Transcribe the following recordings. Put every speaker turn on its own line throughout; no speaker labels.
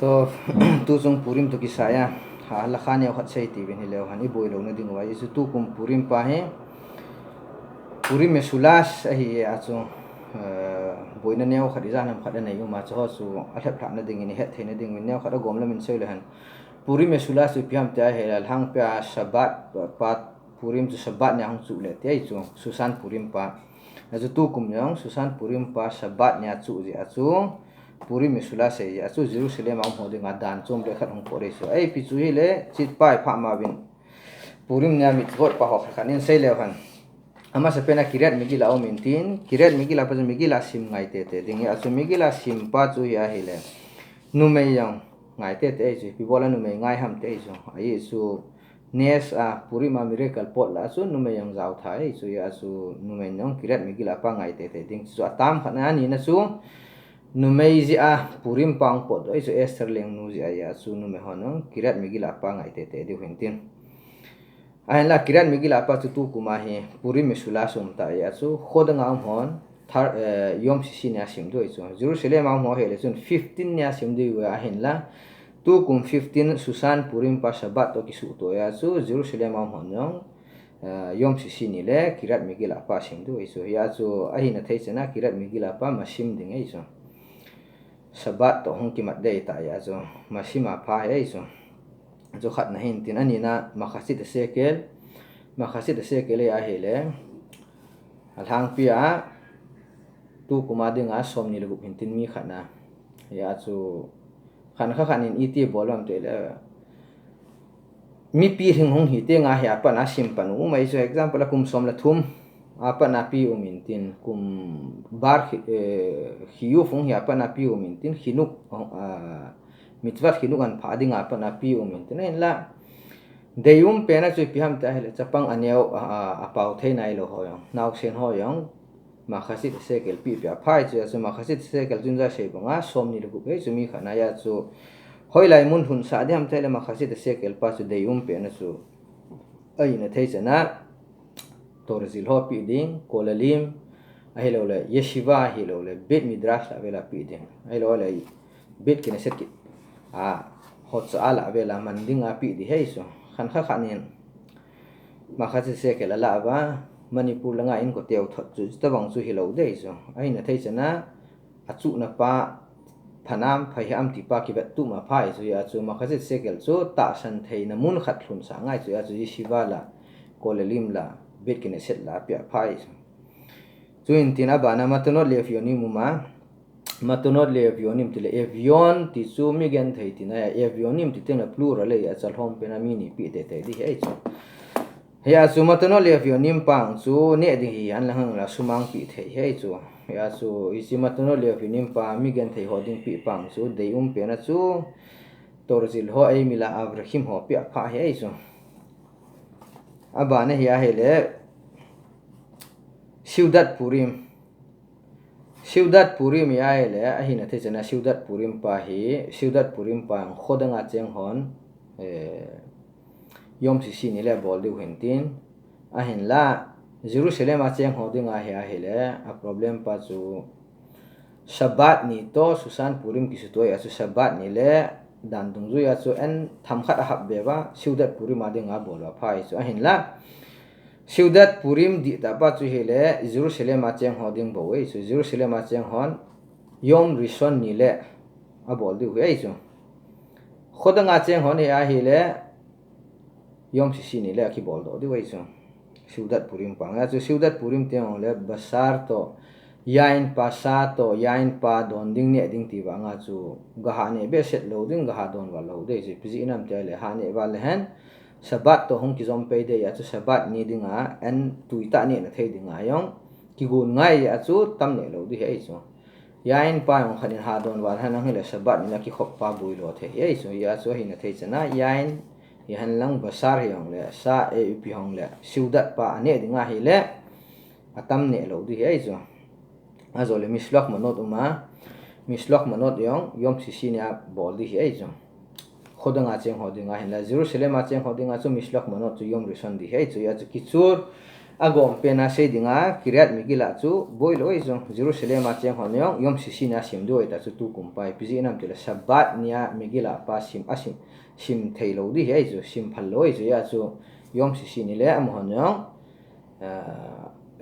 to tu sung purim to kisaya ha lakhani khat sei ti bin hilew hani boilo na ding wa isu tu kum purim pa he purim mesulas hi achu boina neo khadi janam khada nei ma cho su athap thak na ding ni het theina ding min neo khada gom la min sei le han purim mesulas u piam ta he al hang pa sabat pat purim tu sabat nya hang chu le te chu susan purim pa azu tu kum yong susan purim pa sabat nya chu ji achu purim mesulas se achu jerusalem ang hoding adan chom le khat hong pore so ai pi chu hi le chit pai pha ma bin purim nya mit got pa ho khanin sei le han ama sa pena kirat migila o mintin kirat migila pa migila sim ngai te te ding asu migila sim pa chu ya hi le nu me yang ngai te te ji pi bola nu me ngai ham te so ai su nes a purima miracle pot la su nu me yang zau thai su ya su nu me nyong kirat migila pa ngai te te ding su atam khana ni na su nu me ji a purim pang pot ai su ester leng nu ji ya su nu me honong kirat migila pa ngai te te di hintin ai la kiran migila apa tu kuma hi purim mesulasum ta ya su khodanga hon thar yom sisi nya sim do isu jerusalem am ho hele sun 15 nya sim do wa hin la tu kum 15 susan purim pa sabat to kisu to ya su jerusalem am hon yong yom sisi ni le kirat migila apa sim do isu ya su ahi na thai chana kirat migila apa masim ding isu sabat to hong kimat dei ta ya su masima pa ya isu jo khat na hin tin ani na makhasit sekel ya hele alhang pia tu kumading a som ni lugu hintin mi khana ya chu khanin iti bolam te le mi pi hing hong hi te nga ya pa na sim panu mai so example kum som la thum apa na pi umintin kum bar hiu fong ya pa na pi umintin hinuk mitwat kinukan phading apa na pi umin tenen la deyum pena chu piham ta hele chapang aneu apau theinai lo hoyong nauk sen hoyong makhasit sekel pi pia phai chu so makhasit sekel junja sei bonga somni lu be chu mi khana ya chu hoilai mun hun sa de ham thele makhasit sekel pa chu deyum pena chu ai na thei chana torzil ho pi ding kolalim ahilo le yeshiva hilo le bet midrash la vela pi ding ahilo le bet kneset ki hot ala vela manding api di heiso khan khanin makhasit sekel la ba manipur langa in ko teu thot chu tabang chu hilo de so aina thei chana achu na pa phanam phaiam ti pa ki bet tu ma phai so ya chu makhasit sekel chu ta san thei na mun khat thun sa ngai chu ya chu shivala kolelim la bet kine set la pia phai chu in tina bana matono lefioni muma matonot le avionim tile avion ti chu mi gen thei tina avionim ti tena plural le ya chal hom pena mini pi te te di hei chu ya chu matonot le avionim pang chu ne di hi an la hang la sumang pi thei hei chu ya chu isi matonot le avionim pa mi gen thei hoding pi pang chu dei pena chu torzil ho ai mila avrahim ho pi pha hei chu abane ya hele Ciudad Purim ya ele ahina the chana Ciudad Purim pa ang khodanga cheng hon yom sisi ni le bol de hintin ahin la Jerusalem a cheng hoding a he hele a problem pa chu sabat ni to susan purim ki su to ya chu sabat ni le dan dung zu ya chu en tham khat a hab be ba Ciudad Purim a ding a bol wa phai chu ahin la Ciudad Purim di tapa chu hele Jerusalem a cheng hoding bo we so Jerusalem a cheng hon yom rishon ni le a bol du we so khodang a cheng hon ya hele yom sisi ni le ki bol do di we so Ciudad Purim pa nga chu Ciudad Purim te on le basar to yain pasato yain pa don ding ne ding ti wa nga chu ga ha ne be set lo ding ga ha don wa lo de ji piji nam te le ha ne wa le han sabat to hong ki zom pe de ya chu sabat ni dinga en tuita ni na thei dinga yong ki gun ngai ya chu tam ne lo di hei so yain pa yong khanin ha don wal han ang le sabat ni na ki khop pa bui lo the hei so ya chu hi na thei chana yain hi han lang basar yong le sa e pi hong le Ciudad pa ne dinga hi le atam ne lo di hei so azole mislok manot yom sisi ni a bol di hei so khodang a cheng hoding a hin la Jerusalem a cheng hoding a chu mislok manot chu yom rishon di hei chu ya chu kichur agom pena sei dinga Kiryat Migila chu boilo iso Jerusalem a cheng honyong yom sisina sim do eta chu tu kumpai piji nam tila sabat nia Migila pa sim asim sim thailo di he iso sim phallo iso ya chu yom sisini le am honyong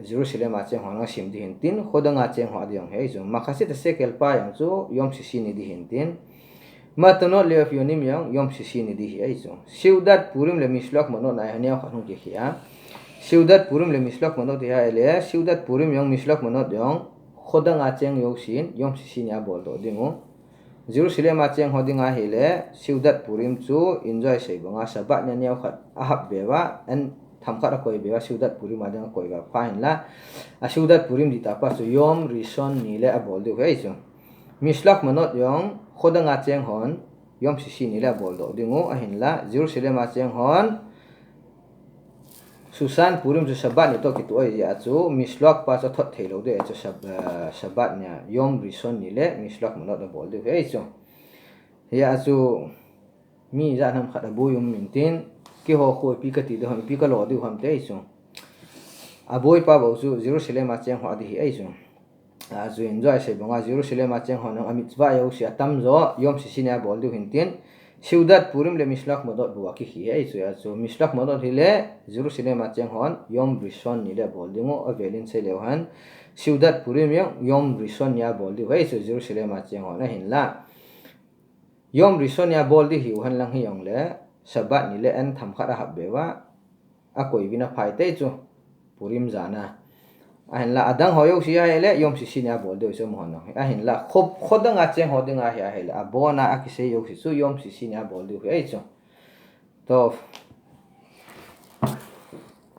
Jerusalem a cheng honyong sim di hintin khodanga cheng ho adiong he iso makasi ta sekel pa yang chu yom sisini di hintin Matonot le of yonim yang yom sisini di he iso Ciudad Purim le mislok monot na hanya khanung ki khia Ciudad Purim le mislok monot dia ele Ciudad Purim yang mislok monot yang khodang acheng yosin yom sisinya bol do dingo Jerusalem acheng hodinga hele Ciudad Purim chu enjoy sei bonga sabat nya nyau khat ahab bewa en thamkhat koi bewa Ciudad Purim adang koi ga fine la a Ciudad Purim di tapa chu yom rishon ni le abol do he chu mislok monot yang khodang acheng hon yom sisi ni le bol do dingo ahin la Jerusalem acheng hon Susan Purim chu sabat ni to kitu ai ya chu mislok pa cha thot thailo de chu sabat nya yom rishon ni le mislok monot bol de he chu ya chu mi za nam khat bu yum mintin ki ho khoi pi ka ti de hon pi ka lo de ham te chu aboi pa bo chu Jerusalem a cheng ho di ai chu a chu enjoy se bonga Jerusalem a cheng ho no amit ba yo sia tam zo yom sisinya bol de hintin Ciudad Purim le mislok modot buwa ki hi ai chu ya chu mislok modot hile Jerusalem a cheng hon yom rishon ni le bol dingo avelin se lewhan Ciudad Purim yom rishon ya bol di wei chu Jerusalem a cheng hon hin la yom rishon ya bol di hi han lang hi yong le sabat ni le an tham khara hab bewa a koi bina phai te chu Purim zana ahin la adang hoyo siya hele yom sisinya bol de so mohon ahin la khodang a cheng hoding a hi hele abona akise yo si su yom sisinya bol de he chu to